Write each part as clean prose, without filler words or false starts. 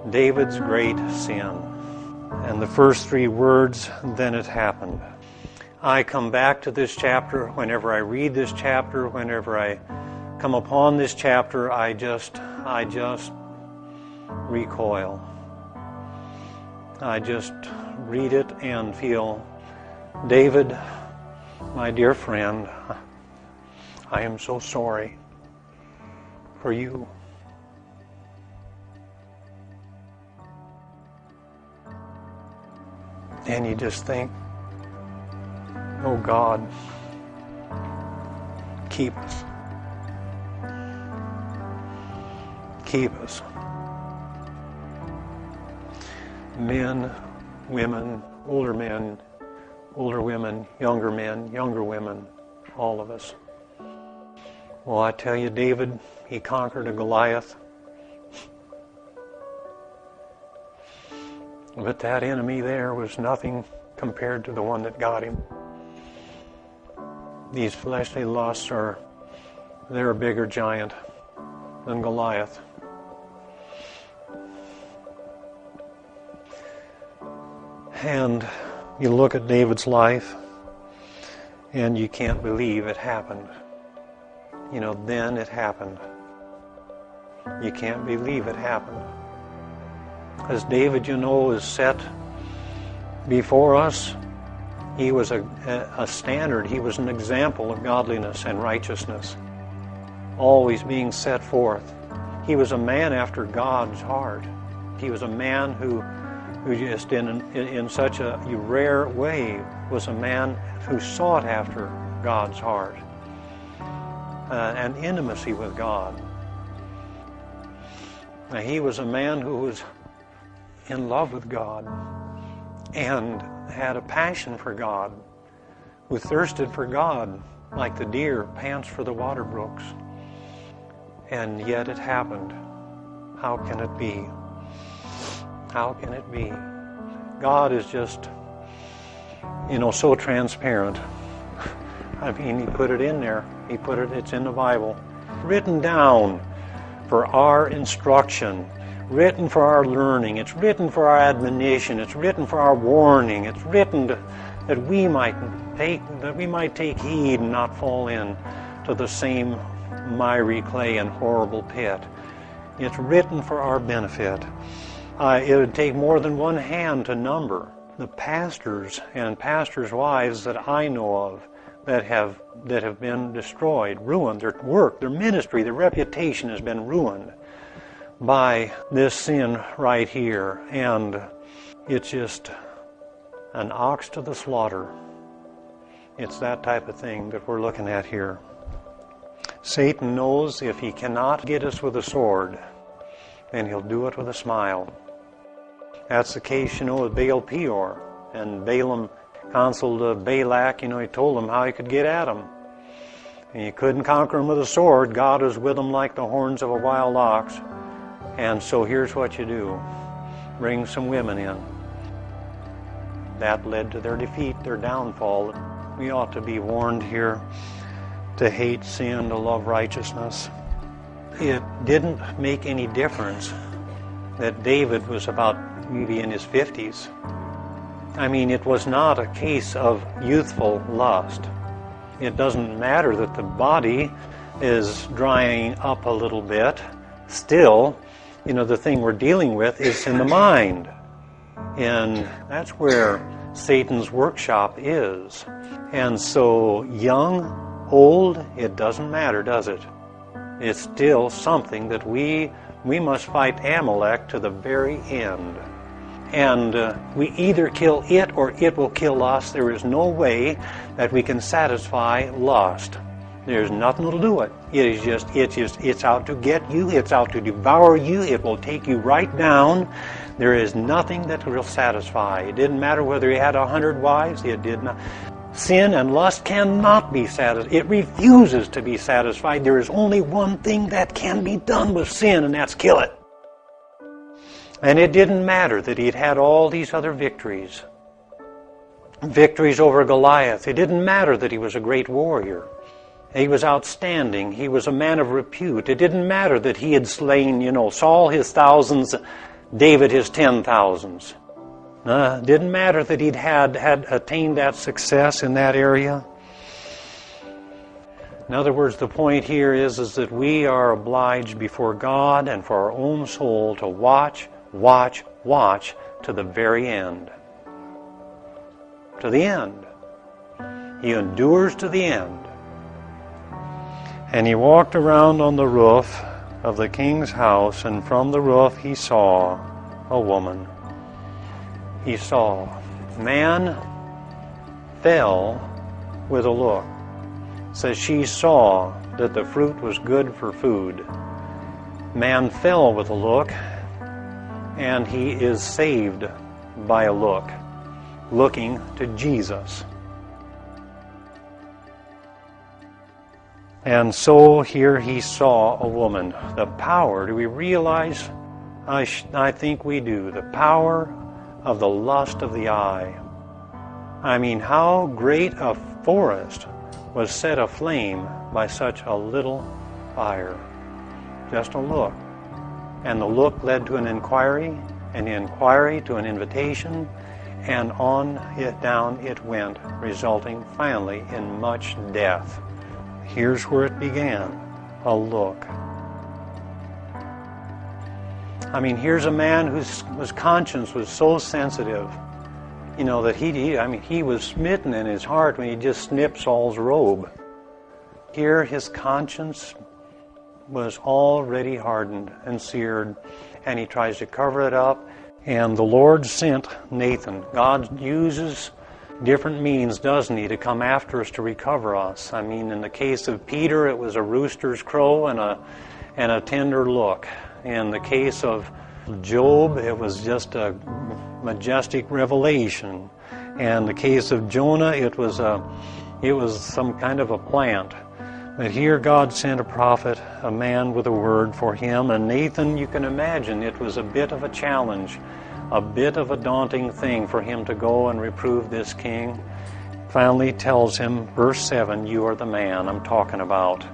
David's great sin. And the first three words, then it happened. I come back to this chapter. Whenever I read this chapter, whenever I come upon this chapter, I just recoil. I just read it and feel, David, my dear friend, I am so sorry for you. And you just think, oh God, keep us. Keep us. Men, women, older men, older women, younger men, younger women, all of us. Well, I tell you, David, he conquered a Goliath. But that enemy there was nothing compared to the one that got him. These fleshly lusts they're a bigger giant than Goliath. And you look at David's life, and you can't believe it happened. Then it happened. You can't believe it happened. As David, is set before us, he was a standard. He was an example of godliness and righteousness, always being set forth. He was a man after God's heart. He was a man who just in such a rare way was a man who sought after God's heart and intimacy with God. Now, he was a man who was in love with God and had a passion for God, who thirsted for God like the deer pants for the water brooks. And yet it happened. How can it be? How can it be? God is just, so transparent. I mean, he put it in there. It's in the Bible. Written down for our instruction, written for our learning, it's written for our admonition, it's written for our warning, it's written that we might take heed and not fall in to the same miry clay and horrible pit. It's written for our benefit. It would take more than one hand to number the pastors and pastors' wives that I know of that have been destroyed, ruined. Their work, their ministry, their reputation has been ruined by this sin right here. And it's just an ox to the slaughter. It's that type of thing that we're looking at here. Satan knows if he cannot get us with a sword, then he'll do it with a smile. That's the case, with Baal Peor. And Balaam counseled Balak, he told him how he could get at him. And you couldn't conquer him with a sword. God was with him like the horns of a wild ox. And so here's what you do. Bring some women in. That led to their defeat, their downfall. We ought to be warned here to hate sin, to love righteousness. It didn't make any difference that David was about maybe in his 50s. I mean, it was not a case of youthful lust. It doesn't matter that the body is drying up a little bit. Still, the thing we're dealing with is in the mind. And that's where Satan's workshop is. And so, young, old, it doesn't matter, does it? It's still something that we must fight Amalek to the very end. And we either kill it or it will kill us. There is no way that we can satisfy lust. There's nothing that'll do it. It's out to get you. It's out to devour you. It will take you right down. There is nothing that will satisfy. It didn't matter whether he had 100 wives. It did not. Sin and lust cannot be satisfied. It refuses to be satisfied. There is only one thing that can be done with sin, and that's kill it. And it didn't matter that he'd had all these other victories. Victories over Goliath. It didn't matter that he was a great warrior. He was outstanding. He was a man of repute. It didn't matter that he had slain, Saul, his thousands, David his 10,000s. Didn't matter that he'd had attained that success in that area. In other words, the point here is that we are obliged before God and for our own soul to watch to the very end. To the end. He endures to the end. And he walked around on the roof of the king's house, and from the roof he saw a woman. He saw. Man fell with a look. It says she saw that the fruit was good for food. Man fell with a look, and he is saved by a look, looking to Jesus. And so here he saw a woman. The power, do we realize? I think we do. The power of the lust of the eye. I mean, how great a forest was set aflame by such a little fire. Just a look. And the look led to an inquiry, and the inquiry to an invitation, and on it down it went, resulting finally in much death. Here's where it began, a look. I mean, here's a man whose conscience was so sensitive, that he was smitten in his heart when he just snipped Saul's robe. Here his conscience was already hardened and seared, and he tries to cover it up, and the Lord sent Nathan. God uses different means, doesn't he, to come after us, to recover us. I mean, in the case of Peter, it was a rooster's crow and a tender look. In the case of Job, it was just a majestic revelation. And in the case of Jonah, it was some kind of a plant. But here God sent a prophet, a man with a word for him. And Nathan, you can imagine, it was a bit of a challenge, a bit of a daunting thing for him to go and reprove this king. Finally tells him, verse 7, you are the man I'm talking about.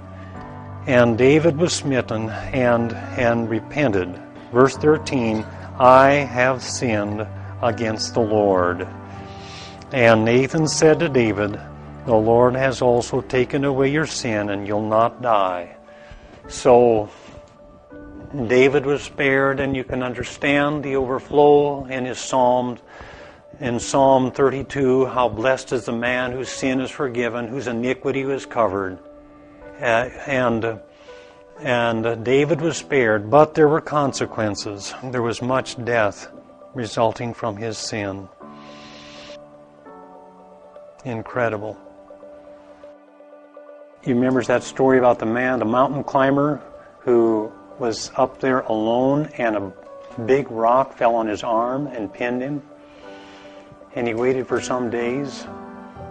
And David was smitten and repented. Verse 13, I have sinned against the Lord. And Nathan said to David, the Lord has also taken away your sin, and you'll not die. So David was spared, and you can understand the overflow in his Psalms. In Psalm 32, how blessed is the man whose sin is forgiven, whose iniquity was covered. And David was spared, but there were consequences. There was much death resulting from his sin. Incredible. You remember that story about the mountain climber, who was up there alone, and a big rock fell on his arm and pinned him? And he waited for some days,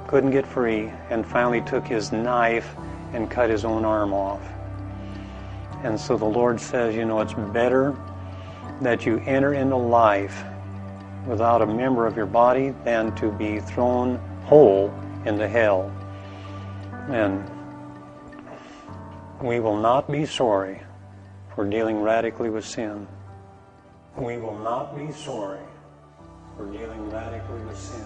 couldn't get free, and finally took his knife and cut his own arm off. And so the Lord says, it's better that you enter into life without a member of your body than to be thrown whole into hell. And we will not be sorry for dealing radically with sin. We will not be sorry for dealing radically with sin.